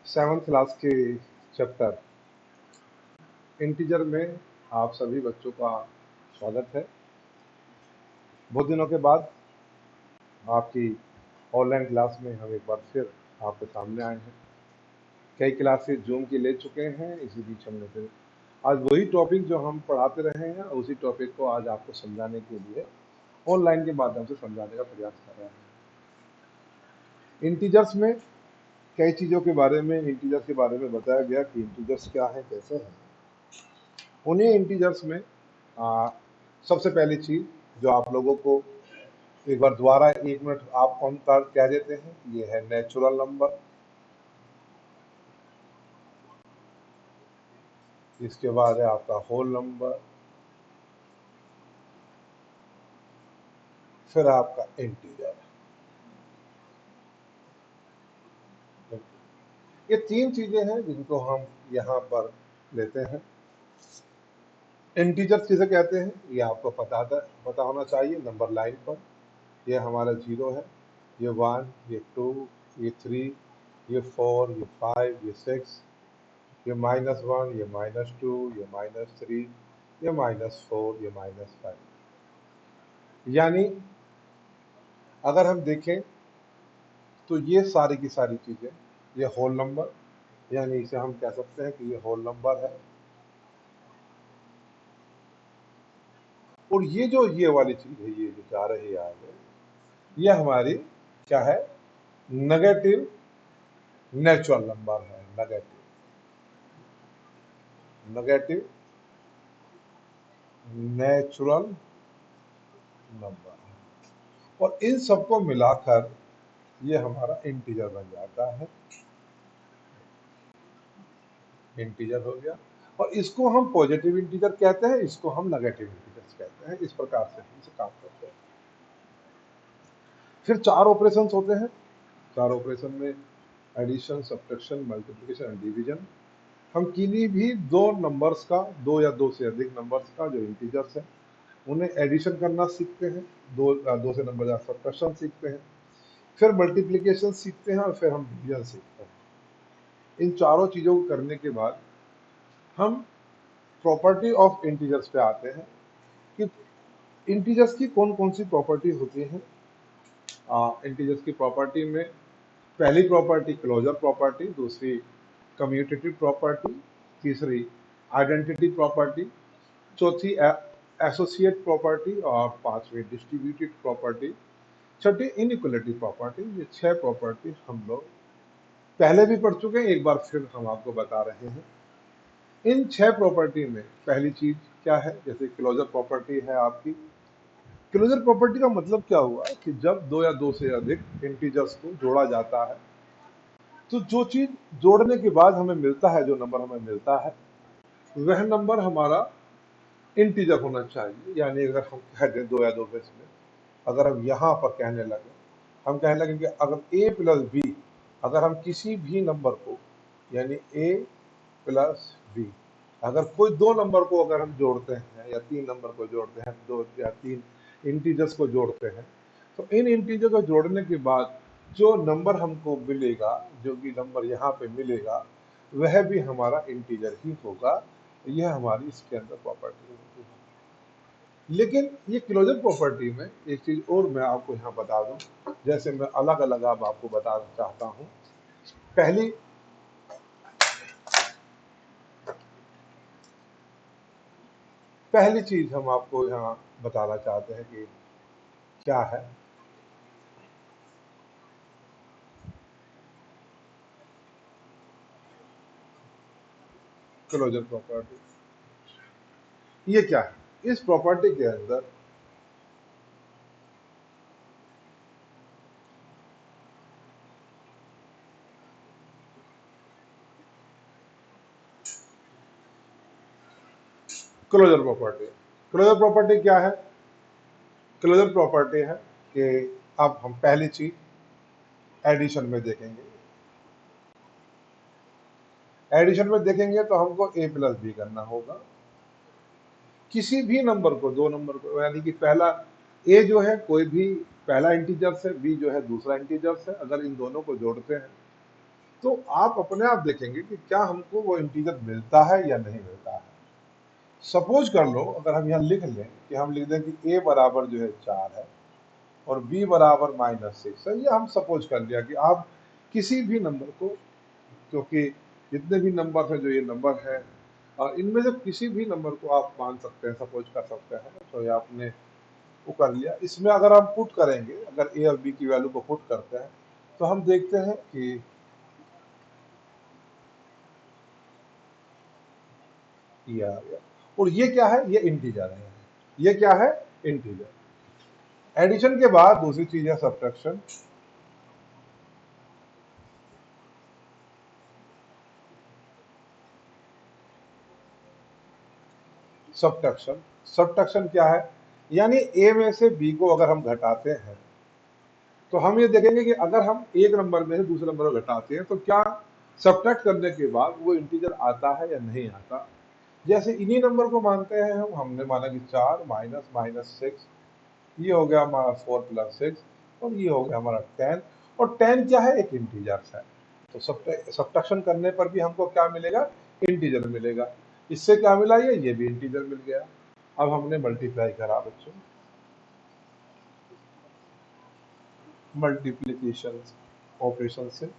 Seventh class के chapter integer में आप सभी बच्चों का स्वागत है। बहुत दिनों के बाद आपकी ऑनलाइन क्लास में हम एक बार फिर आपके सामने आए हैं। कई क्लासेस जूम की ले चुके हैं, इसी बीच हमने फिर आज वही टॉपिक जो हम पढ़ाते रहे हैं उसी टॉपिक को आज आपको समझाने के लिए ऑनलाइन के माध्यम से समझाने का प्रयास कर रहे हैं। इंटीजर्स में कई चीज़ों के बारे में इंटीजर्स के बारे में बताया गया कि इंटीजर्स क्या है, कैसे हैं। उन्हीं इंटीजर्स में सबसे पहली चीज जो आप लोगों को एक बार दोबारा 1 मिनट आप ऑन कर कह देते हैं, ये है नेचुरल नंबर। इसके बाद है आपका होल नंबर, फिर आपका इंटीजर। ये तीन चीजें हैं जिनको हम यहाँ पर लेते हैं। इंटीजर किसे कहते हैं ये आपको पता होना चाहिए। नंबर लाइन पर ये हमारा 0 है, ये 1, ये 2, ये 3, ये 4, ये 5, ये 6, ये -1, ये -2, ये -3, ये -4, ये -5। यानी अगर हम देखें तो ये सारी की सारी चीजें, ये होल नंबर, यानी इसे हम कह सकते हैं कि ये होल नंबर है। और ये वाली चीज है, ये जो जा रही है आगे, ये हमारी क्या है? नेगेटिव नेचुरल नंबर है। नेगेटिव नेचुरल नंबर है। और इन सबको मिलाकर ये हमारा इंटीजर बन जाता है। इंटीजर हो गया। और इसको हम पॉजिटिव इंटीजर कहते हैं, इसको हम नेगेटिव इंटीजर कहते हैं। इस प्रकार से हम इसे काम करते हैं। फिर 4 ऑपरेशंस होते हैं। 4 ऑपरेशन में addition, subtraction, multiplication and division. हम किन्हीं भी दो नंबर्स का, दो या दो से अधिक नंबर्स का जो इंटीजर्स है उन्हें एडिशन करना सीखते हैं। दो से नंबर या सब्ट्रैक्शन सीखते हैं, फिर मल्टीप्लिकेशन सीखते हैं और फिर हम डिवीजन सीखते हैं। इन चारों चीजों को करने के बाद हम प्रॉपर्टी ऑफ इंटीजर्स पे आते हैं कि इंटीजर्स की कौन कौन सी प्रॉपर्टी होती हैं। इंटीजर्स की प्रॉपर्टी में पहली प्रॉपर्टी क्लोजर प्रॉपर्टी, दूसरी कम्यूटेटिव प्रॉपर्टी, तीसरी आइडेंटिटी प्रॉपर्टी, चौथी एसोसिएट प्रॉपर्टी और पांचवी डिस्ट्रीब्यूटेड प्रॉपर्टी, छठी इनइक्वालिटी प्रॉपर्टी। ये 6 प्रॉपर्टी हम लोग पहले भी पढ़ चुके हैं, एक बार फिर हम आपको बता रहे हैं। इन 6 प्रॉपर्टी में पहली चीज क्या है? जैसे क्लोजर प्रॉपर्टी है आपकी। क्लोजर प्रॉपर्टी का मतलब क्या हुआ कि जब दो या दो से अधिक इंटीजर्स को जोड़ा जाता है तो जो चीज जोड़ने के बाद हमें मिलता है, जो नंबर हमें मिलता है, वह नंबर हमारा इंटीजर होना चाहिए। यानी अगर हम कह दें 2 या 2 बेस में, अगर हम यहाँ पर कहने लगे, हम कहने लगे कि अगर a + b, अगर हम किसी भी नंबर को, यानी a + b, अगर कोई दो नंबर को अगर हम जोड़ते हैं या तीन नंबर को जोड़ते हैं, दो या तीन इंटीजर्स को जोड़ते हैं, तो इन इंटीजर को जोड़ने के बाद जो नंबर हमको मिलेगा, जो भी नंबर यहाँ पे मिलेगा, वह भी हमारा इंटीजर ही होगा। यह हमारी इसके अंदर प्रॉपर्टी होती है। लेकिन ये क्लोजर प्रॉपर्टी में एक चीज और मैं आपको यहाँ बता दूं, जैसे मैं अलग अलग अब आपको बताना चाहता हूँ। पहली चीज हम आपको यहाँ बताना चाहते हैं कि क्या है क्लोजर प्रॉपर्टी। ये क्या है? इस प्रॉपर्टी के अंदर क्लोजर प्रॉपर्टी, क्लोजर प्रॉपर्टी क्या है? क्लोजर प्रॉपर्टी है कि अब हम पहली चीज एडिशन में देखेंगे। एडिशन में देखेंगे तो हमको a + b करना होगा। किसी भी नंबर को, दो नंबर को, यानी कि पहला a जो है कोई भी पहला इंटीजर्स है, b जो है दूसरा इंटीजर्स है। अगर इन दोनों को जोड़ते हैं तो आप अपने आप देखेंगे कि क्या हमको वो इंटीजर मिलता है या नहीं मिलता है। सपोज कर लो अगर हम यहाँ लिख लें कि हम लिख दें कि a बराबर जो है 4 है और b बराबर -6 है, ये हम सपोज कर लिया कि आप किसी भी नंबर को, क्योंकि जितने भी नंबर है जो ये नंबर है और इनमें से किसी भी नंबर को आप मान सकते हैं, सपोज कर सकते हैं, तो ये आपने वो कर लिया। इसमें अगर हम पुट करेंगे, अगर a और b की वैल्यू को पुट करते हैं तो हम देखते हैं कि ये आ गया। और ये क्या है, ये इंटीजर है, ये क्या है, इंटीजर। एडिशन के बाद दूसरी चीज है सब्ट्रैक्शन। सब्ट्रैक्शन सब्ट्रैक्शन क्या है, यानी a में से b को अगर हम घटाते हैं तो हम ये देखेंगे कि अगर हम एक नंबर में से दूसरे नंबर को घटाते हैं तो क्या सब्ट्रैक्ट करने के बाद वो इंटीजर आता है या नहीं आता। जैसे इन्हीं नंबर को मानते हैं हम, हमने माना कि 4 माइनस -6, ये हो गया हमारा 4 + 6 और ये हो गया हमारा 10। और 10 क्या है, एक इंटीजर है। तो सब्ट्रैक्शन करने पर भी हमको क्या मिलेगा, इंटीजर मिलेगा। इससे क्या मिला, ये भी इंटीजर मिल गया। अब हमने मल्टीप्लाई करा बच्चों, मल्टीप्लीकेशन ऑपरेशन से।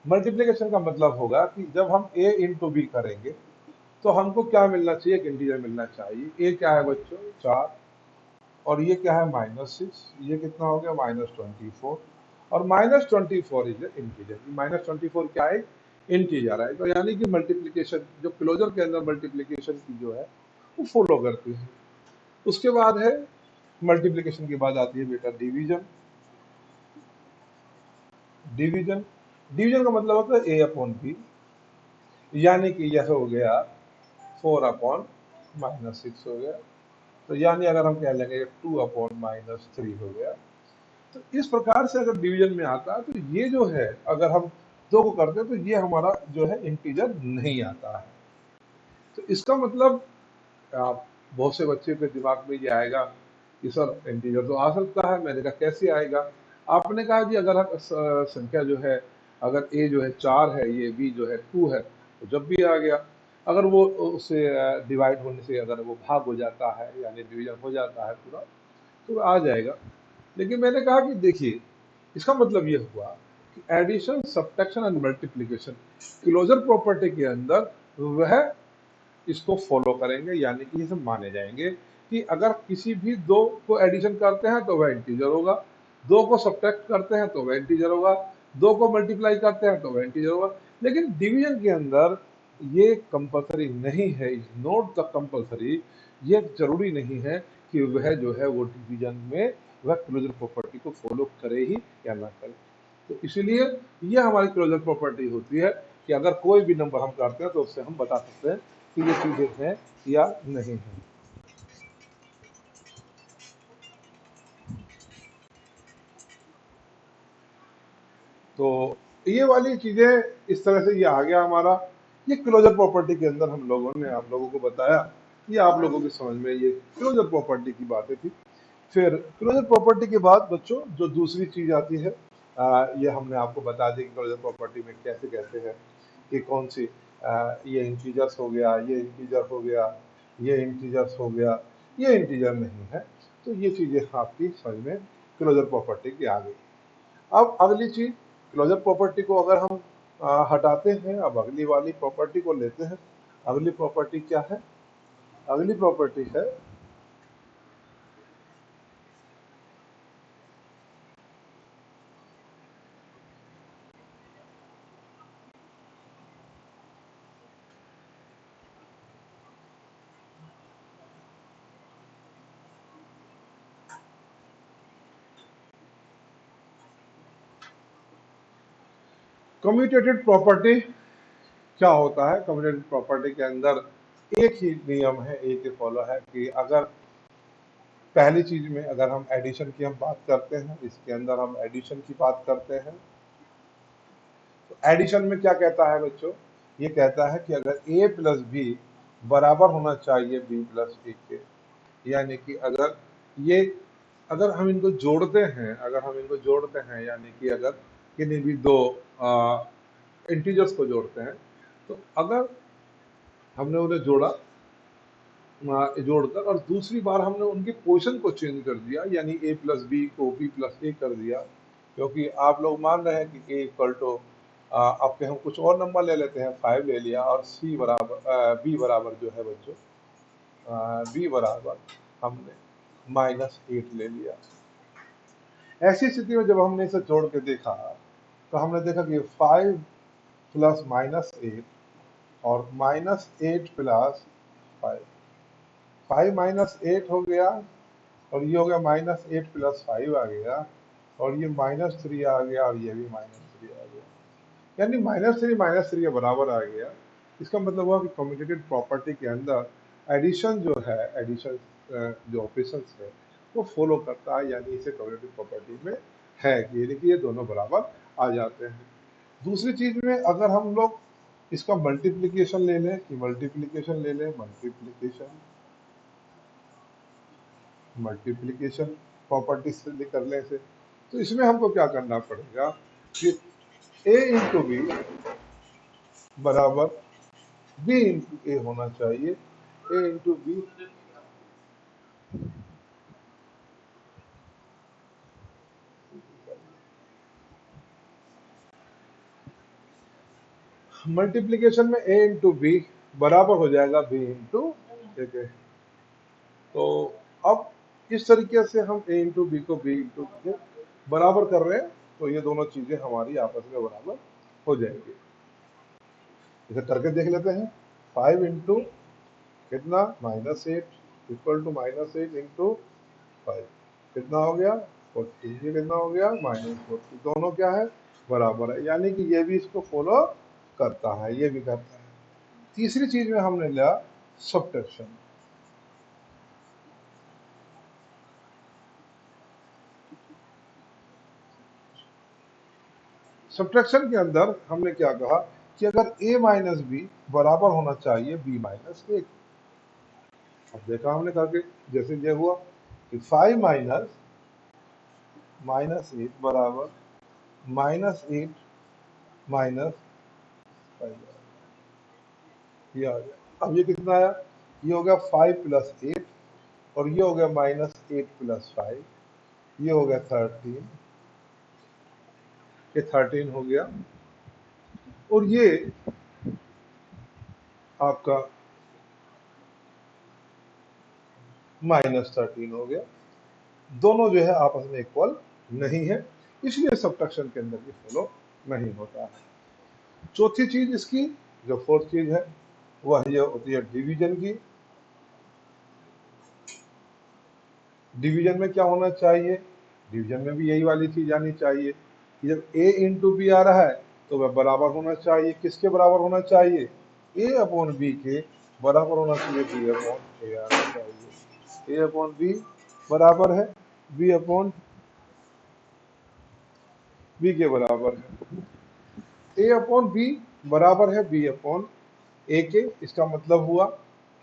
मल्टीप्लिकेशन का मतलब होगा कि जब हम a इंटू बी करेंगे तो हमको क्या मिलना चाहिए, एक इंटीजर मिलना चाहिए। a क्या है बच्चों, 4, और ये क्या है -6, ये कितना हो गया -24, और -24 इज इंटीजर। -24 क्या है, इंटीजर है। तो यानी कि मल्टीप्लिकेशन जो क्लोजर के अंदर मल्टीप्लिकेशन की जो है वो फॉलो करती है। उसके बाद है मल्टीप्लिकेशन के बाद आती है बेटा डिवीजन। डिवीजन डिवीजन का मतलब होता है a/b, यानी कि यह हो गया 4/-6 हो गया। तो यानी अगर हम कह लेंगे 2/-3 हो गया। तो इस प्रकार से अगर डिवीजन में आता है तो ये जो है, अगर हम दो को करते हैं तो ये हमारा जो है इंटीजर नहीं आता है। तो इसका मतलब आप, बहुत से बच्चे के दिमाग में ये आएगा कि सर इंटीजर तो आ सकता है। मैंने कहा कैसे आएगा। आपने कहा कि अगर हम संख्या जो है, अगर a जो है 4 है, ये b जो है 2 है, तो जब भी आ गया। अगर वो उससे डिवाइड होने से अगर वो भाग हो जाता है, यानी डिवीजन हो जाता है पूरा, तो आ जाएगा। लेकिन मैंने कहा कि देखिए, इसका मतलब ये हुआ कि addition, subtraction and multiplication closure property के अंदर वह इसको फॉलो करेंगे, यानी कि इसे माने जाएंगे कि अगर किसी भी दो को एडिशन करते हैं तो वह इंटीजर होगा, दो को सब्ट्रैक्ट करते हैं तो वह इंटीजर होगा, दो को मल्टीप्लाई करते हैं तो वह इंटीजर होगा। लेकिन डिवीजन के अंदर ये कंपलसरी नहीं है, इज नॉट द कंपलसरी। ये जरूरी नहीं है कि वह जो है वो डिवीजन में वह क्लोजर प्रॉपर्टी को फॉलो करे ही या ना करे। तो इसीलिए ये हमारी क्लोजर प्रॉपर्टी होती है कि अगर कोई भी नंबर हम करते हैं तो उससे हम बता सकते हैं कि ये चीजें हैं या नहीं है। तो ये वाली चीजें इस तरह से ये आ गया हमारा। ये क्लोजर प्रॉपर्टी के अंदर हम लोगों ने आप लोगों को बताया। ये आप लोगों की समझ में ये क्लोजर प्रॉपर्टी की बातें थी। फिर क्लोजर प्रॉपर्टी के बाद बच्चों जो दूसरी चीज आती है, ये हमने आपको बता दी कि क्लोजर प्रॉपर्टी में कैसे कैसे है कि कौन सी, ये इंटीजर्स हो गया, ये इंटीजर हो गया, ये इंटीजर्स हो गया, ये इंटीजर नहीं है। तो ये चीजें आपकी समझ में क्लोजर प्रॉपर्टी की आ गई। अब अगली चीज, क्लोजर प्रॉपर्टी को अगर हम हटाते हैं, अब अगली वाली प्रॉपर्टी को लेते हैं। अगली प्रॉपर्टी क्या है, अगली प्रॉपर्टी है कम्यूटेटिव प्रॉपर्टी। क्या होता है कम्यूटेटिव प्रॉपर्टी के अंदर, एक ही नियम है, एक ही फॉलो है कि अगर पहली चीज में अगर हम एडिशन की हम बात करते हैं, इसके अंदर हम एडिशन की बात करते हैं, तो एडिशन में क्या कहता है बच्चों, ये कहता है कि अगर a प्लस बी बराबर होना चाहिए b प्लस ए के, यानी कि अगर ये, अगर हम इनको जोड़ते हैं, अगर हम इनको जोड़ते हैं, यानी कि अगर किन्हीं भी दो इंटीजर्स को जोड़ते हैं, तो अगर हमने उन्हें जोड़कर और दूसरी बार हमने उनकी पोजीशन को चेंज कर दिया, यानी a प्लस बी को b प्लस a कर दिया, क्योंकि आप लोग मान रहे हैं कि a इक्वल टू आपके हम कुछ और नंबर ले लेते हैं, 5 ले लिया, और b बराबर जो है बच्चों b बराबर हमने -8 ले लिया। ऐसी स्थिति में जब हमने इसे जोड़ के देखा तो हमने देखा कि 5 प्लस -8 और -8 प्लस 5, 5 -8 हो गया, और ये हो गया -8 प्लस 5 आ गया, और ये -3 आ गया, और ये भी -3 आ गया, यानी -3 के बराबर आ गया। इसका मतलब हुआ कि कम्यूटेटिव प्रॉपर्टी के अंदर एडिशन जो है, एडिशन जो ऑपरेशंस है वो फॉलो करता है, यानी इसे कम्यूटेटिव प्रॉपर्टी में है कि देखिए ये दोनों बराबर आ जाते हैं। दूसरी चीज में अगर हम लोग इसका मल्टीप्लिकेशन ले लें, मल्टीप्लिकेशन प्रॉपर्टी से कर लें इसे, तो इसमें हमको क्या करना पड़ेगा कि a इंटू बी बराबर b इंटू ए होना चाहिए। a इंटू बी मल्टीप्लिकेशन में a इंटू बी बराबर हो जाएगा b इंटू ए के। तो अब इस तरीके से हम a इंटू बी को b इंटू के बराबर कर रहे हैं, तो ये दोनों चीजें हमारी आपस में बराबर हो जाएगी। इसे करके देख लेते हैं। 5 इंटू कितना -8 इक्वल टू -8 इंटू 5 कितना हो गया 40, ये कितना हो गया -40, दोनों क्या है बराबर है, यानी कि ये भी इसको फॉलो करता है, ये भी करता है। तीसरी चीज में हमने लिया सब्ट्रैक्शन। सब्ट्रैक्शन के अंदर हमने क्या कहा कि अगर a माइनस बी बराबर होना चाहिए b माइनस ए। अब देखा हमने करके, जैसे ये हुआ कि 5 -8 बराबर -8 माइनस 5, ये आ गया। अब ये कितना आया, ये हो गया 5 प्लस 8, और ये हो गया -8 प्लस 5, ये हो गया 13, ये 13 हो गया, और ये आपका -13 हो गया। दोनों जो है आपस में इक्वल नहीं है, इसलिए सब्ट्रैक्शन के अंदर भी फॉलो नहीं होता है। चौथी चीज इसकी, जो फोर्थ चीज है, वह ये होती है डिवीजन की। डिवीजन में क्या होना चाहिए, डिवीजन में भी यही वाली चीज आनी चाहिए कि जब a इंटू बी आ रहा है तो वह बराबर होना चाहिए, किसके बराबर होना चाहिए, a अपॉन बी के बराबर होना चाहिए, b अपॉन ए आना चाहिए। a अपॉन बी बराबर है b अपॉन बी के बराबर है, a अपॉन बी बराबर है b अपॉन ए के। इसका मतलब हुआ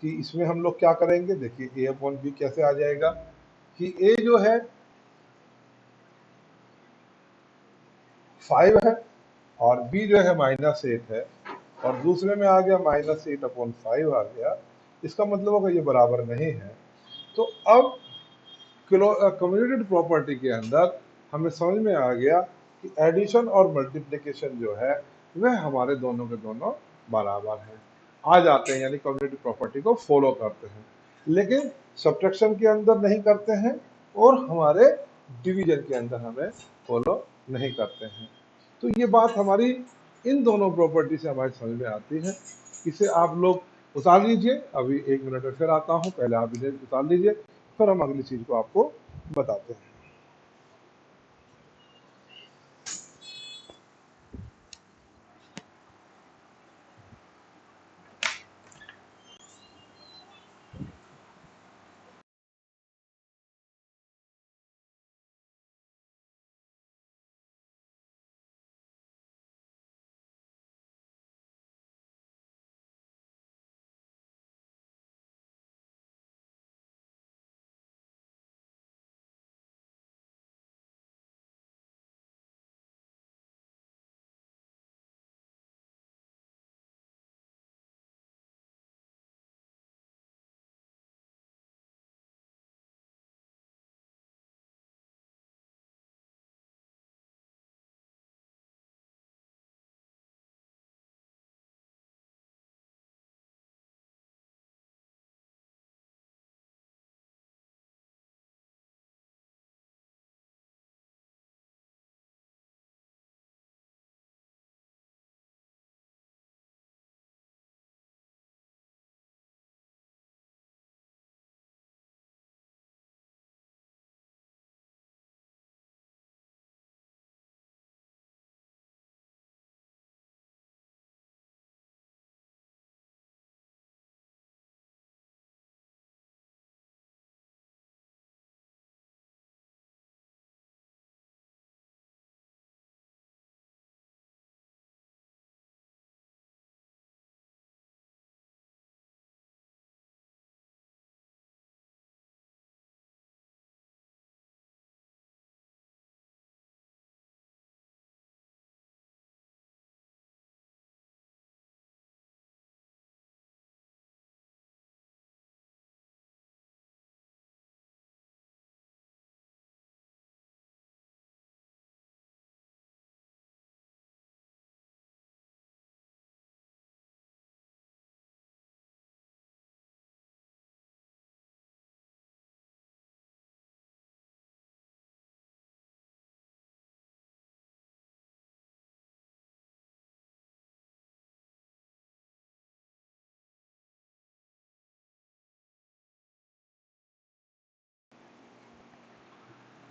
कि इसमें हम लोग क्या करेंगे, देखिए a अपॉन बी कैसे आ जाएगा कि a जो है 5 है, और b जो है -8 है, और दूसरे में आ गया -8/5 आ गया। इसका मतलब होगा ये बराबर नहीं है। तो अब कम्यूटेटिव प्रॉपर्टी के अंदर हमें समझ में आ गया कि एडिशन और मल्टीप्लिकेशन जो है वह हमारे दोनों के दोनों बराबर हैं, आ जाते हैं, यानी कम्यूटेटिव प्रॉपर्टी को फॉलो करते हैं, लेकिन सब्ट्रैक्शन के अंदर नहीं करते हैं, और हमारे डिवीजन के अंदर हमें फॉलो नहीं करते हैं। तो ये बात हमारी इन दोनों प्रॉपर्टी से हमारी समझ में आती है। इसे आप लोग उतार लीजिए, अभी 1 मिनट में फिर आता हूँ, पहले आप इसे उतार लीजिए, फिर हम अगली चीज को आपको बताते हैं।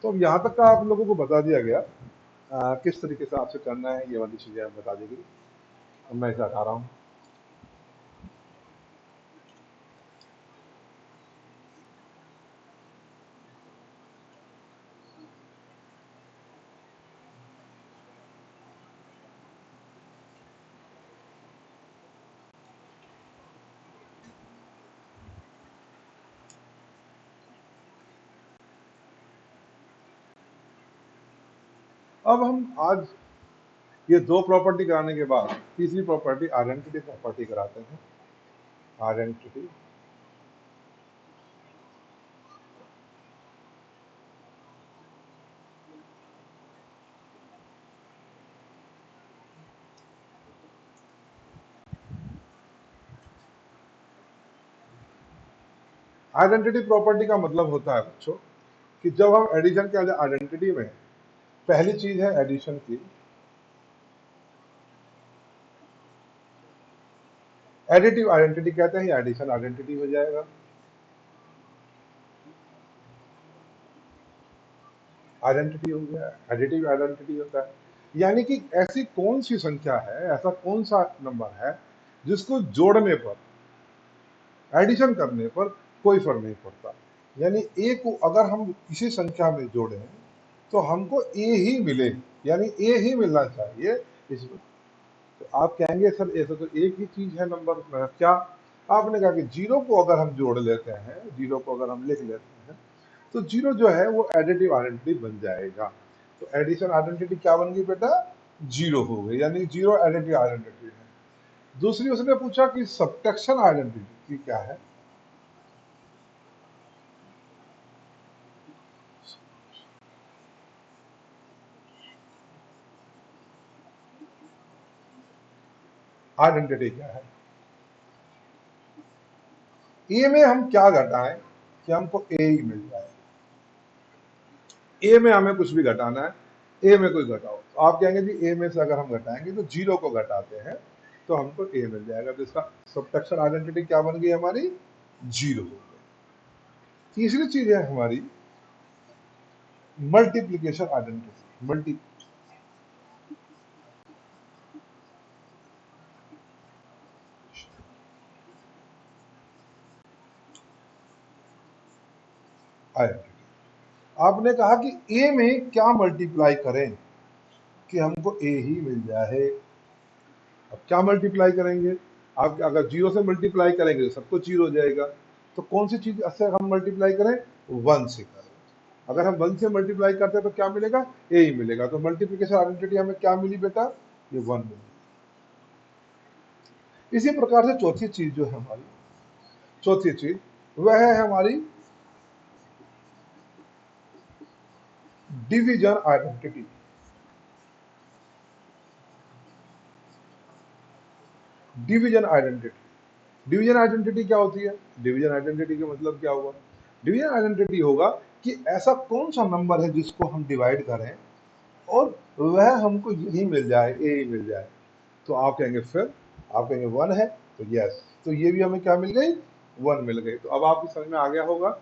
तो अब यहाँ तक का आप लोगों को बता दिया गया किस तरीके से आपसे करना है, ये वाली चीजें आप बता दी गई। अब मैं इसे हटा रहा हूँ। अब हम आज ये दो प्रॉपर्टी कराने के बाद तीसरी प्रॉपर्टी आइडेंटिटी प्रॉपर्टी कराते हैं। आइडेंटिटी आइडेंटिटी प्रॉपर्टी का मतलब होता है बच्चों कि जब हम एडिशन के आइडेंटिटी में पहली चीज है एडिशन की, एडिटिव आइडेंटिटी कहते हैं, एडिशन आइडेंटिटी हो जाएगा। आइडेंटिटी हो गया, एडिटिव आइडेंटिटी होता है। यानी कि ऐसी कौन सी संख्या है, ऐसा कौन सा नंबर है जिसको जोड़ने पर, एडिशन करने पर कोई फर्क नहीं पड़ता। यानी ए को अगर हम किसी संख्या में जोड़ें तो हमको ए ही मिले, यानी ए ही मिलना चाहिए इसमें। तो आप कहेंगे सर ऐसा तो एक ही चीज है नंबर में, क्या? आपने कहा कि जीरो को अगर हम जोड़ लेते हैं, जीरो को अगर हम लिख लेते हैं तो जीरो जो है वो एडिटिव आइडेंटिटी बन जाएगा। तो एडिशन आइडेंटिटी क्या बन गई बेटा? जीरो हो गई, यानी जीरो एडिटिव आइडेंटिटी है। दूसरी उसने पूछा कि सब्ट्रैक्शन आइडेंटिटी क्या है। आइडेंटिटी क्या है? ए में हम क्या घटाएं कि हमको ए ही मिल जाए। ए में हमें कुछ भी घटाना है, ए में कोई घटाओ तो आप कहेंगे जी ए में से अगर हम घटाएंगे तो जीरो को घटाते हैं तो हमको ए मिल जाएगा। तो इसका सब्ट्रैक्शन आइडेंटिटी क्या बन गई हमारी? जीरो हो गई। तीसरी चीज है हमारी मल्टीप्लीकेशन आइडेंटिटी। मल्टी आइडेंटिटी, आपने कहा कि ए में क्या मल्टीप्लाई करें कि हमको ए ही मिल जाए। अब क्या मल्टीप्लाई करेंगे? आप अगर जीरो से मल्टीप्लाई करेंगे तो सब कुछ जीरो हो जाएगा। तो कौन सी चीज से हम मल्टीप्लाई करें? वन से करें। अगर हम वन से मल्टीप्लाई करते हैं तो क्या मिलेगा? ए ही मिलेगा। तो मल्टीप्लिकेशन आइडेंटिटी हमें क्या मिली बेटा? ये वन मिली। इसी प्रकार से चौथी चीज जो है हमारी, चौथी चीज वह है हमारी division identity. Division identity, division identity क्या होती है? डिवीजन आइडेंटिटी का मतलब क्या हुआ? डिवीजन आइडेंटिटी होगा कि ऐसा कौन सा नंबर है जिसको हम डिवाइड करें और वह हमको यही मिल जाए, ए ही मिल जाए। तो आप कहेंगे फिर, आप कहेंगे वन है, तो यस, तो ये भी हमें क्या मिल गई? वन मिल गई। तो अब आपकी समझ में आ गया होगा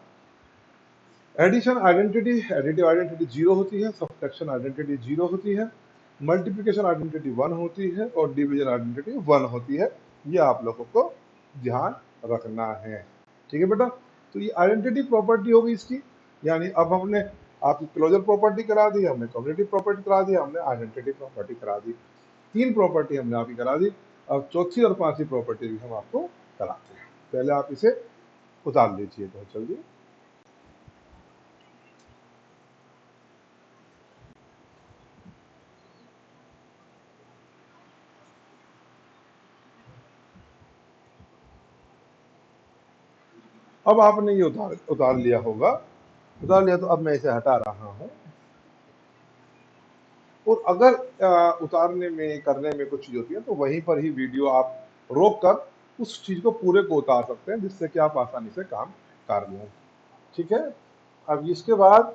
addition identity, additive identity zero होती है, सब्ट्रैक्शन आइडेंटिटी जीरो होती है, मल्टीप्लिकेशन आइडेंटिटी वन होती है और डिवीजन आइडेंटिटी वन होती है। ये आप लोगों को ध्यान रखना है। ठीक है बेटा? तो ये आइडेंटिटी प्रॉपर्टी होगी इसकी। यानी अब हमने आपकी क्लोजर प्रॉपर्टी करा दी, हमने कम्युनिटी प्रॉपर्टी करा दी, हमने आइडेंटिटी प्रॉपर्टी करा दी। तीन प्रॉपर्टी हमने आपकी करा दी। अब चौथी और पांचवी प्रॉपर्टी भी हम आपको कराते हैं। पहले आप इसे उतार लीजिए तो चलिए। अब आपने ये उतार उतार लिया होगा, उतार लिया तो अब मैं इसे हटा रहा हूं। और अगर उतारने में करने में कुछ चीज होती है तो वहीं पर ही वीडियो आप रोक कर उस चीज को पूरे को उतार सकते हैं, जिससे कि आप आसानी से काम कर लें। ठीक है? अब इसके बाद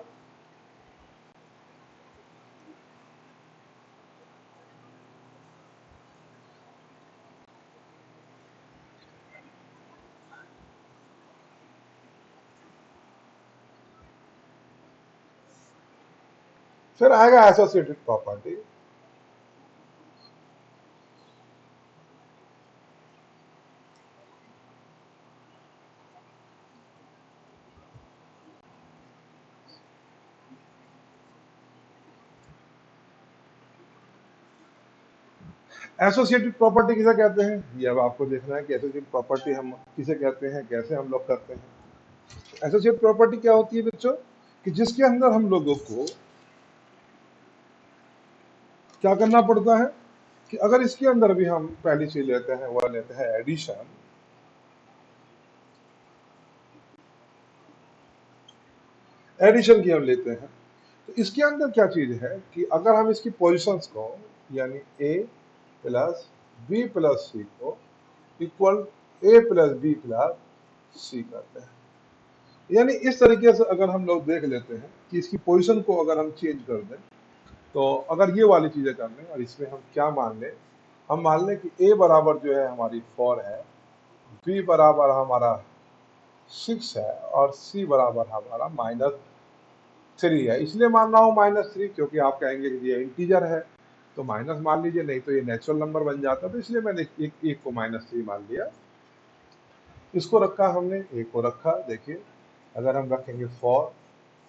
फिर आएगा एसोसिएटेड प्रॉपर्टी। एसोसिएटेड प्रॉपर्टी किसे कहते हैं, ये अब आपको देखना है कि एसोसिएटेड प्रॉपर्टी हम किसे कहते हैं, कैसे हम लोग करते हैं। एसोसिएटेड प्रॉपर्टी क्या होती है बच्चों, कि जिसके अंदर हम लोगों को क्या करना पड़ता है, कि अगर इसके अंदर भी हम पहली चीज लेते हैं, वह लेते हैं एडिशन। एडिशन की हम लेते हैं, तो इसके अंदर क्या चीज है कि अगर हम इसकी पोजीशंस को, यानी ए प्लस बी प्लस सी को इक्वल ए प्लस बी प्लस सी करते हैं, यानी इस तरीके से अगर हम लोग देख लेते हैं कि इसकी पोजीशन को अगर हम चेंज कर दें, तो अगर ये वाली चीजें कर लें और इसमें हम क्या मान लें, हम मान लें कि ए बराबर जो है हमारी 4 है, बी बराबर हमारा 6 है और सी बराबर हमारा -3 है। इसलिए मान रहा हूँ -3 क्योंकि आप कहेंगे कि ये इंटीजर है, तो माइनस मान लीजिए, नहीं तो ये नेचुरल नंबर बन जाता, तो इसलिए मैंने एक को -3 मान लिया। इसको रखा हमने, एक को रखा। देखिए अगर हम रखेंगे 4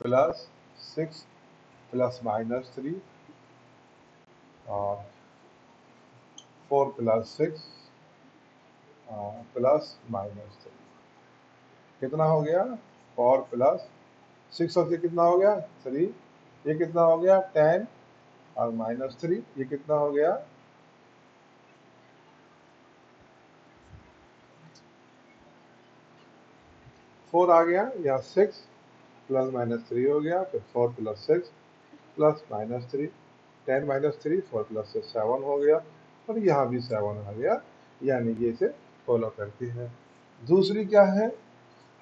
प्लस 6 प्लस -3 और 4 प्लस 6 प्लस -3, कितना हो गया 4 प्लस 6 और ये कितना हो गया 3, ये कितना हो गया 10 और -3 ये कितना हो गया 4 आ गया, यहाँ 6 प्लस -3 हो गया, फिर 4 प्लस 6 प्लस -3, 10 -3 4 प्लस 6 7 हो गया, और यहाँ भी 7 आ गया, यानी ये इसे फॉलो करती है। दूसरी क्या है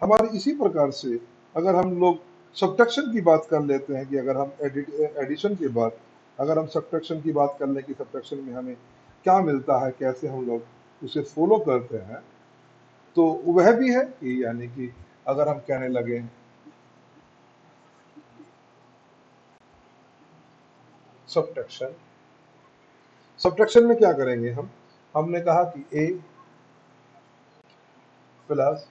हमारी, इसी प्रकार से अगर हम लोग सब्ट्रैक्शन की बात कर लेते हैं, कि अगर हम एडिशन के बाद अगर हम सब्ट्रैक्शन की बात कर लें कि सब्ट्रैक्शन में हमें क्या मिलता है, कैसे हम लोग उसे फॉलो करते हैं, तो वह भी है कि यानी कि अगर हम कहने लगे सब्ट्रैक्शन, सब्ट्रैक्शन में क्या करेंगे हमने कहा कि a प्लस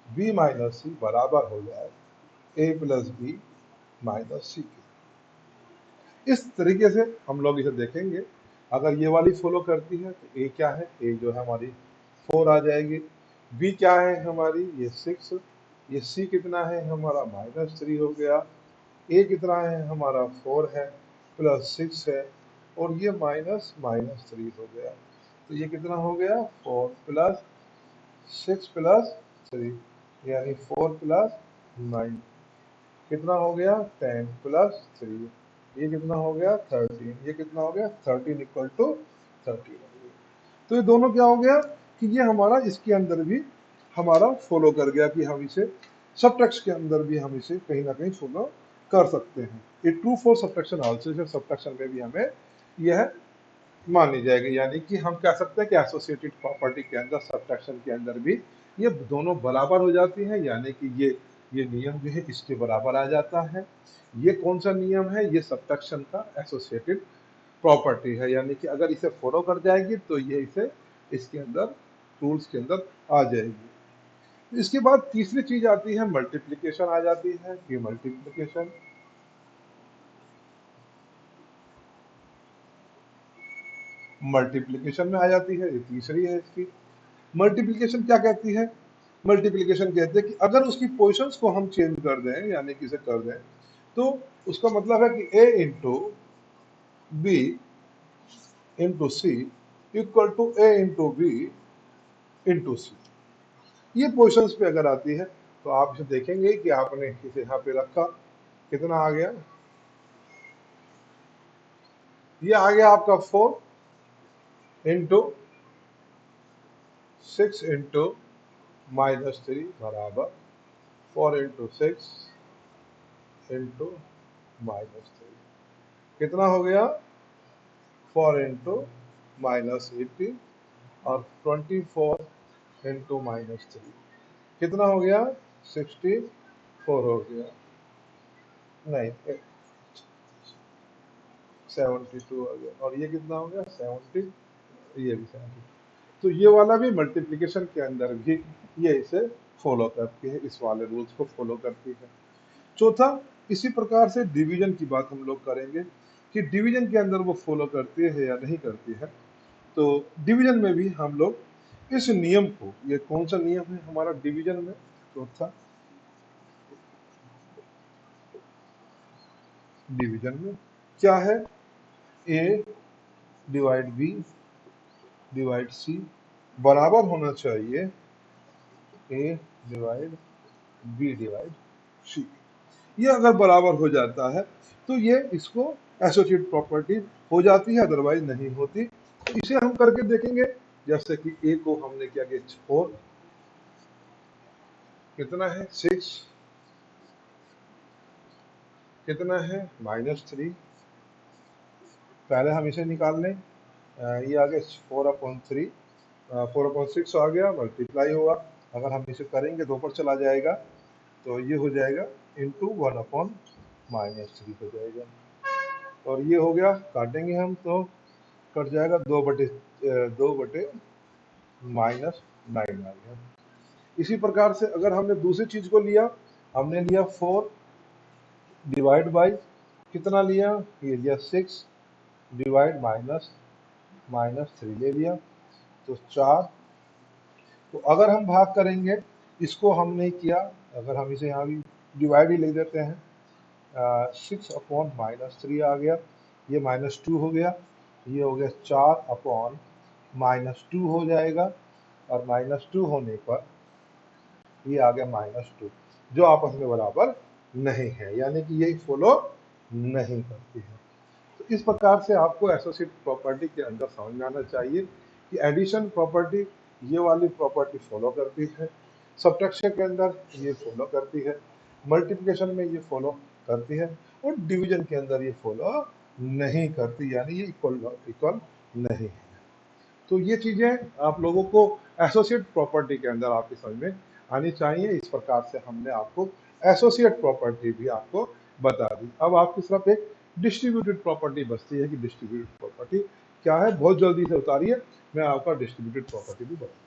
बी माइनस सी बराबर हो जाए a प्लस बी माइनस सी के। इस तरीके से हम लोग इसे देखेंगे। अगर ये वाली फॉलो करती है तो a क्या है, a जो है हमारी 4 आ जाएगी, b क्या है हमारी ये 6, ये c कितना है हमारा -3 हो गया, a कितना है हमारा 4 है प्लस 6 है, और ये -3 हो गया, तो ये कितना हो गया 4 प्लस 6 प्लस 3, यानी 4 प्लस 9, कितना हो गया 10 प्लस 3, ये कितना हो गया 13, ये कितना हो गया 13 इक्वल टू 13 हो गया। तो ये दोनों क्या हो गया कि ये हमारा इसके अंदर भी हमारा फॉलो कर गया, कि हम इसे सब्ट्रैक्शन के अंदर भी हम इसे कहीं ना कहीं फॉलो कर सकते हैं। ये true for subtraction also, subtraction में भी हमें यह मानी जाएगी, यानी कि हम कह सकते हैं कि एसोसिएटेड प्रॉपर्टी के अंदर सब्ट्रैक्शन के अंदर भी ये दोनों बराबर हो जाती हैं, यानी कि ये नियम जो है इसके बराबर आ जाता है। ये कौन सा नियम है, ये सब्ट्रैक्शन का एसोसिएटेड प्रॉपर्टी है, यानी कि अगर इसे फॉलो कर जाएगी तो ये इसे इसके अंदर रूल्स के अंदर आ जाएगी। इसके बाद तीसरी चीज आती है मल्टीप्लिकेशन आ जाती है, कि मल्टीप्लिकेशन मल्टीप्लिकेशन में आ जाती है, ये तीसरी है इसकी। मल्टीप्लिकेशन क्या कहती है, मल्टीप्लिकेशन कहते हैं कि अगर उसकी पोजिशंस को हम चेंज कर दें, यानी कि इसे कर दें, तो उसका मतलब है कि a into B into C equal to a into B into C. ये पोजिशंस पे अगर आती है तो आप इसे देखेंगे कि आपने इसे यहाँ पे रखा, कितना आ गया, ये आ गया आपका 4 इंटू 6 इंटू -3 बराबर 4 इंटू 6 इंटू -3, कितना हो गया 4 इंटू -18 और 24 इंटू -3, कितना हो गया 64 हो गया। नहीं 72 आ गया, और ये कितना हो गया 70, ये भी 70। तो ये वाला भी मल्टीप्लिकेशन के अंदर भी ये इसे फॉलो करती है, इस वाले रूल्स को फॉलो करती है। चौथा, इसी प्रकार से डिवीजन की बात हम लोग करेंगे कि डिवीजन के अंदर वो फॉलो करती है या नहीं करती है। तो डिवीजन में भी हम लोग इस नियम को, ये कौन सा नियम है हमारा डिवीजन में, चौथा डिवीजन में क्या है, ए डिवाइड बी डिवाइड सी बराबर होना चाहिए ए डिवाइड बी डिवाइड सी। ये अगर बराबर हो जाता है तो ये इसको एसोसिएट प्रॉपर्टी हो जाती है, अदरवाइज नहीं होती। तो इसे हम करके देखेंगे, जैसे कि ए को हमने क्या किया 4, कितना है 6, कितना है -3। पहले हम इसे निकाल लें, ये आ गया 4/3, 4/6 आ गया, मल्टीप्लाई हुआ। अगर हम इसे करेंगे तो ऊपर चला जाएगा, तो ये हो जाएगा इंटू 1/-3 हो जाएगा। और ये हो गया, काटेंगे हम तो कट जाएगा 2/9 आ गया। इसी प्रकार से अगर हमने दूसरी चीज को लिया, हमने लिया 4 डिवाइड बाई कितना लिया, ये लिया 6 डिवाइड -3 ले लिया, तो 4। तो अगर हम भाग करेंगे, इसको हम नहीं किया, अगर हम इसे यहाँ भी डिवाइड ही लिख देते हैं, 6/-3 आ गया, ये -2 हो गया, ये हो गया 4/-2 हो जाएगा, और -2 होने पर ये आ गया -2, जो आपस में बराबर नहीं है, यानी कि ये फॉलो नहीं करती है। तो इस प्रकार से आपको एसोसिएट प्रॉपर्टी के अंदर समझ में आना चाहिए कि एडिशन प्रॉपर्टी ये वाली प्रॉपर्टी फॉलो करती है, सब्ट्रैक्शन के अंदर ये फॉलो करती है, मल्टीप्लिकेशन में ये फॉलो करती है, और डिवीजन के अंदर ये फॉलो नहीं करती, यानी ये इक्वल नहीं है। तो ये चीजें आप लोगों को एसोसिएट प्रॉपर्टी के अंदर आपकी समझ में आनी चाहिए। इस प्रकार से हमने आपको एसोसिएट प्रॉपर्टी भी आपको बता दी। अब आपकी तरफ एक डिस्ट्रीब्यूटेड प्रॉपर्टी बचती है कि डिस्ट्रीब्यूटेड प्रॉपर्टी क्या है, बहुत जल्दी से उतारिए, मैं आपका डिस्ट्रीब्यूटेड प्रॉपर्टी भी बताता हूँ।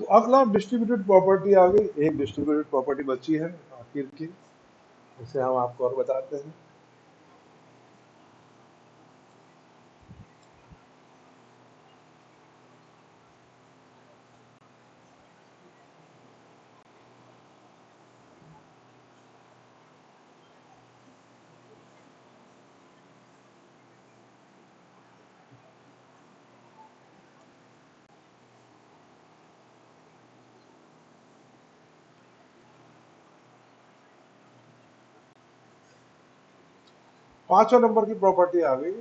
तो अगला डिस्ट्रीब्यूटेड प्रॉपर्टी आ गई, एक डिस्ट्रीब्यूटेड प्रॉपर्टी बची है आखिर की, उसे हम आपको और बताते हैं। पांचवा नंबर की प्रॉपर्टी आ गई,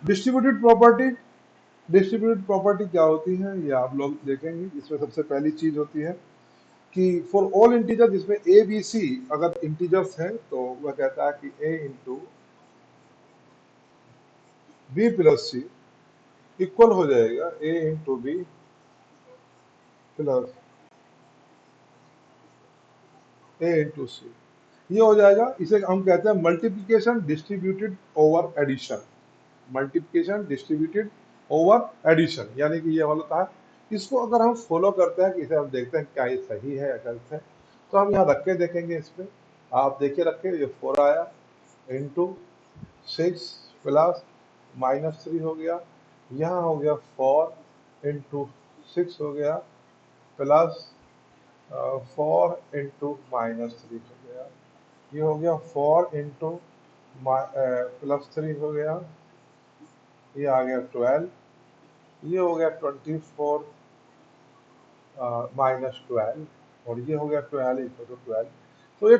डिस्ट्रीब्यूटेड प्रॉपर्टी। डिस्ट्रीब्यूटेड प्रॉपर्टी क्या होती है ये आप लोग देखेंगे। इसमें सबसे पहली चीज होती है कि फॉर ऑल इंटीजर, जिसमें ए बी सी अगर इंटीजर्स हैं तो वह कहता है कि A into B plus C equal हो जाएगा A into B plus A into C. ये हो जाएगा, इसे हम कहते हैं multiplication distributed over addition. Multiplication distributed over addition, यानी कि ये वाला था। इसको अगर हम फॉलो करते हैं कि इसे हम देखते हैं क्या ये सही है या गलत है, तो हम यहाँ रख के देखेंगे। इस पे आप देखिए, रखे ये 4 आया इंटू 6 प्लस -3 हो गया, यहाँ हो गया 4 इंटू 6 हो गया प्लस 4 इंटू -3 हो गया, ये हो गया 4 इंटू +3 हो गया, ये आ गया 12, ये हो गया 24 -12 और ये हो गया 12 इक्वल टू 12। तो ये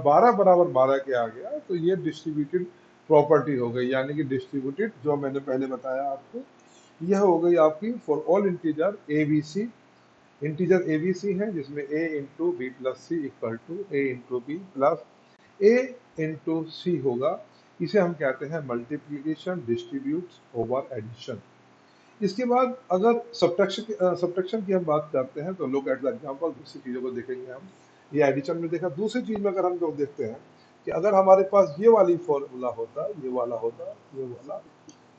12 बराबर 12 के आ गया, तो ये डिस्ट्रीब्यूटेड प्रॉपर्टी हो गई, यानी कि डिस्ट्रीब्यूटेड जो मैंने पहले बताया आपको, यह हो गई आपकी for all integer A B C. Integer A B C है जिसमें a into B plus C equal to A into B plus A into C होगा। इसे हम कहते हैं मल्टीप्लीकेशन डिस्ट्रीब्यूट ओवर एडिशन। इसके बाद अगर सब्ट्रैक्शन की हम बात करते हैं तो लुक एट द एग्जांपल, दूसरी चीज़ों को देखेंगे हम। ये एडिशन में देखा, दूसरी चीज़ में अगर हम लोग देखते हैं कि अगर हमारे पास ये वाली फॉर्मूला होता, ये वाला होता, ये वाला,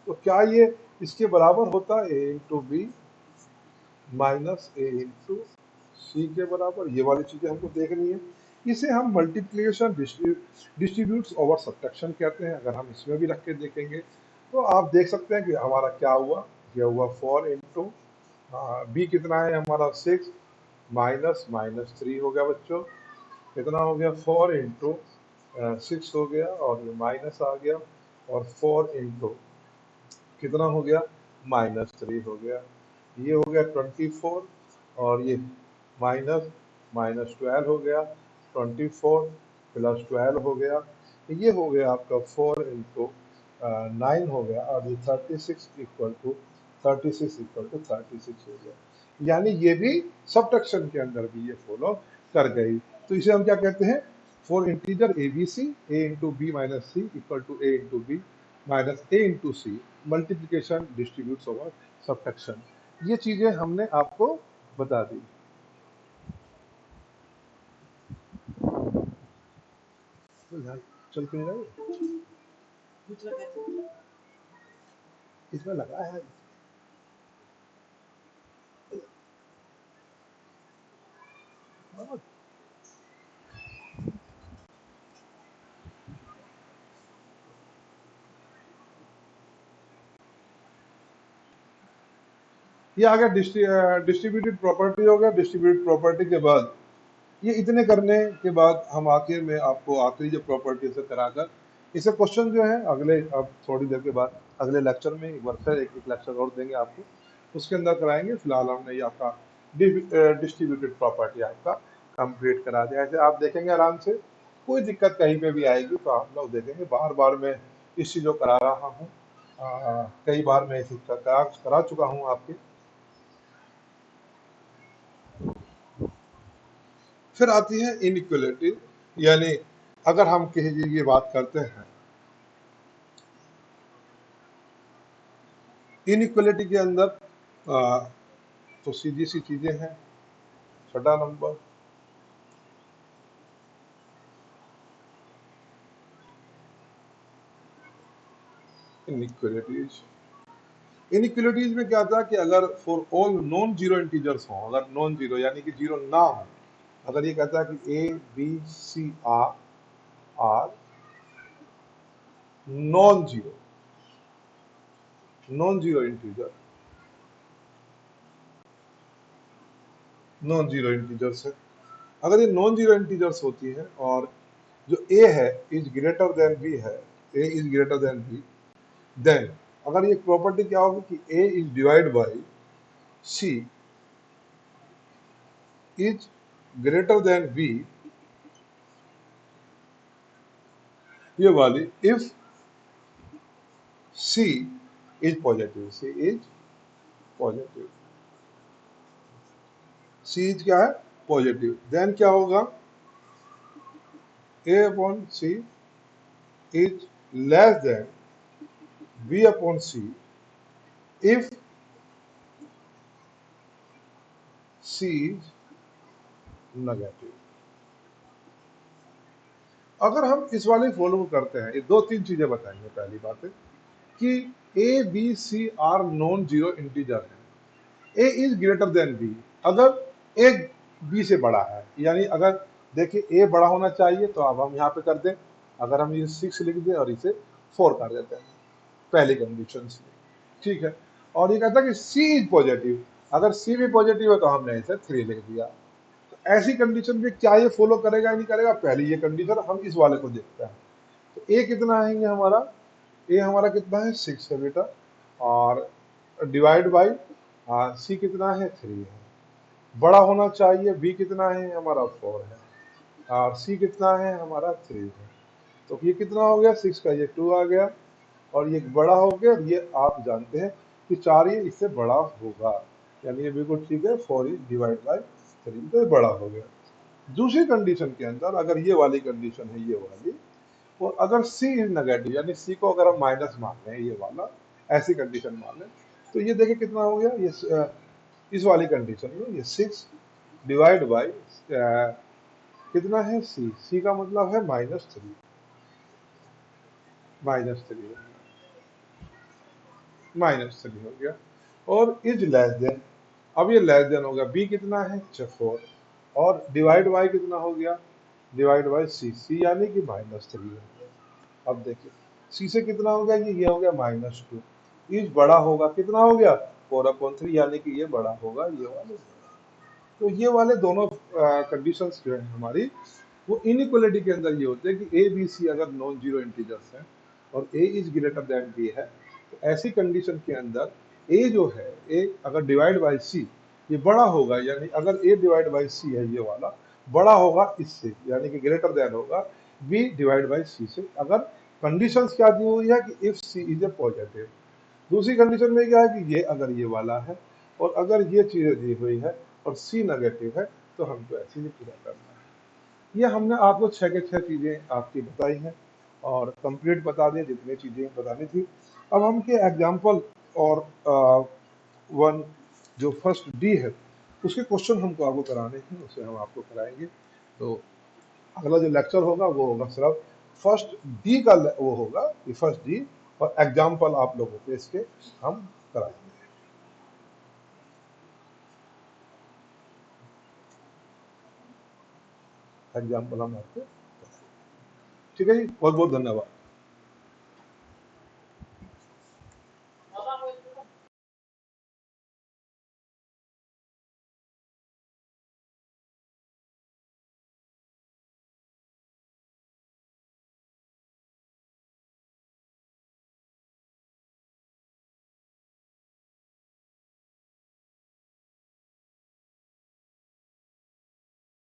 तो क्या ये इसके बराबर होता ए into B minus A into सी के बराबर? ये वाली चीज़ें हमको देखनी है। इसे हम मल्टीप्लिकेशन डिस्ट्रीब्यूट्स ओवर सब्ट्रैक्शन कहते हैं। अगर हम इसमें भी रख के देखेंगे तो आप देख सकते हैं कि हमारा क्या हुआ, ये हुआ 4 इंटू बी कितना है हमारा 6 -3 हो गया बच्चों, कितना हो गया 4 इंटू 6 हो गया और ये माइनस आ गया और 4 इंटू कितना हो गया -3 हो गया, ये हो गया 24 और ये -12 हो गया, 24 प्लस 12 हो गया, ये हो गया आपका 4 इंटू 9 हो गया और ये 36 इक्वल टू 36 हो गया। यानी ये भी सब्ट्रैक्शन के अंदर भी ये फॉलो कर गई। तो इसे हम क्या कहते हैं, for integer A B C A into B minus C equal to A into B minus A into C multiplication distributes over subtraction. ये चीजें हमने आपको बता दी। चल के नहीं इसमें लगा है। ये आ गया डिस्ट्रीब्यूटेड प्रॉपर्टी हो गया। डिस्ट्रीब्यूटेड प्रॉपर्टी के बाद ये इतने करने के बाद हम आखिर में आपको आखिरी जो प्रॉपर्टी से कराकर इसे क्वेश्चन जो है अगले, अब थोड़ी देर के बाद अगले लेक्चर में एक बार फिर एक लेक्चर और देंगे आपको, उसके अंदर कराएंगे। फिलहाल हमने ये आपका डिस्ट्रीब्यूटेड प्रॉपर्टी आपका कंप्लीट करा दिया। ऐसे आप देखेंगे आराम से, कोई दिक्कत कहीं पे भी आएगी तो आप लोग देखेंगे। बार बार मैं इस चीज़ को करा रहा हूँ, कई बार मैं इसे करा चुका हूँ आपके। फिर आती है इनइक्वलिटी, यानी अगर हम किसी चीज की बात करते हैं, इनइक्वलिटी के अंदर तो सीधी सी चीजें हैं। छठा नंबर, इनइक्वलिटीज। इनइक्वलिटीज में क्या था कि अगर for all non zero integers हो, अगर नॉन जीरो यानी कि जीरो ना हो, अगर ये कहता है कि A B C are non zero, non zero integer, non zero integers है। अगर ये नॉन जीरो इंटीजर्स होती है और जो ए है इज ग्रेटर देन बी है, A is greater than B, then अगर ये प्रॉपर्टी क्या होगी कि A is divide by C is greater than B, ये वाली if C is positive, C is positive, C is क्या है पॉजिटिव, देन क्या होगा A upon C is less than B upon C if C is negative. अगर हम इस वाले फॉलो को करते हैं, ये दो तीन चीजें बताएंगे। पहली बात है कि A B C are non zero integer है, A is greater than B, अगर ए बी से बड़ा है, यानी अगर देखिए ए बड़ा होना चाहिए तो अब हम यहाँ पे कर दें, अगर हम ये 6 लिख दें और इसे 4 कर देते हैं पहली कंडीशन से, ठीक है। और ये कहता है कि C इज पॉजिटिव, अगर C भी पॉजिटिव है तो हमने इसे 3 लिख दिया। तो ऐसी कंडीशन में क्या ये फॉलो करेगा या नहीं करेगा, पहली ये कंडीशन हम इस वाले को देखते हैं। तो A कितना है, ये हमारा A हमारा कितना है 6 है बेटा, और डिवाइड बाई C कितना है 3 है, बड़ा होना चाहिए। B कितना है हमारा 4 है, और C कितना है हमारा 3 है। तो ये कितना हो गया 6 का ये 2 आ गया, और ये बड़ा हो गया, और ये आप जानते हैं कि 4 ये इससे बड़ा होगा, यानी ये बिल्कुल ठीक है, 4 इज डिवाइड बाई 3, तो ये बड़ा हो गया। दूसरी कंडीशन के अंदर अगर ये वाली कंडीशन है, ये वाली, और अगर C इज नेगेटिव, यानी C को अगर हम माइनस मान लें, ये वाला ऐसी कंडीशन मान लें, तो ये देखिए कितना हो गया, ये इस वाली कंडीशन में ये 6 डिवाइड बाई कितना है C का मतलब है -3, -3 -3 हो गया, और इज लेस देन, अब ये लेस देन हो गया, B कितना है 4, और डिवाइड बाई कितना हो गया, डिवाइड बाई C यानी कि -3 हो गया। अब देखिए C से कितना हो गया, ये हो गया -2, इज बड़ा होगा, कितना हो गया 4/3, यानी कि ये बड़ा होगा, ये वाले। तो ये वाले दोनों कंडीशंस जो है हमारी, वो इनइक्वालिटी के अंदर ये होते हैं कि A B C अगर नॉन जीरो इंटीजर्स हैं और A is greater then B है, तो ऐसी कंडीशन के अंदर A जो है, A अगर डिवाइड बाई C ये बड़ा होगा, यानी अगर A डिवाइड बाई C है, ये वाला बड़ा होगा इससे, यानी कि ग्रेटर देन होगा B डिवाइड बाई C से, अगर कंडीशंस क्या दी हुई है कि if C is a positive. दूसरी कंडीशन में क्या है कि ये अगर ये वाला है, और अगर ये चीजें दी हुई है और C नेगेटिव है, तो हमको ऐसे ही पूरा करना है। ये हमने आपको 6 के 6 चीजें आपकी बताई हैं, और कंप्लीट बता दिए जितनी चीजें बतानी थी। अब हम के एग्जाम्पल और वन जो फर्स्ट डी है उसके क्वेश्चन हमको आपको कराने हैं, उसे हम आपको कराएंगे। तो अगला जो लेक्चर होगा वो होगा सिर्फ फर्स्ट डी का, वो होगा कि फर्स्ट डी और एग्जाम्पल आप लोगों को इसके हम कराएंगे। एग्जाम्पल हम आपको, ठीक है जी, बहुत बहुत धन्यवाद।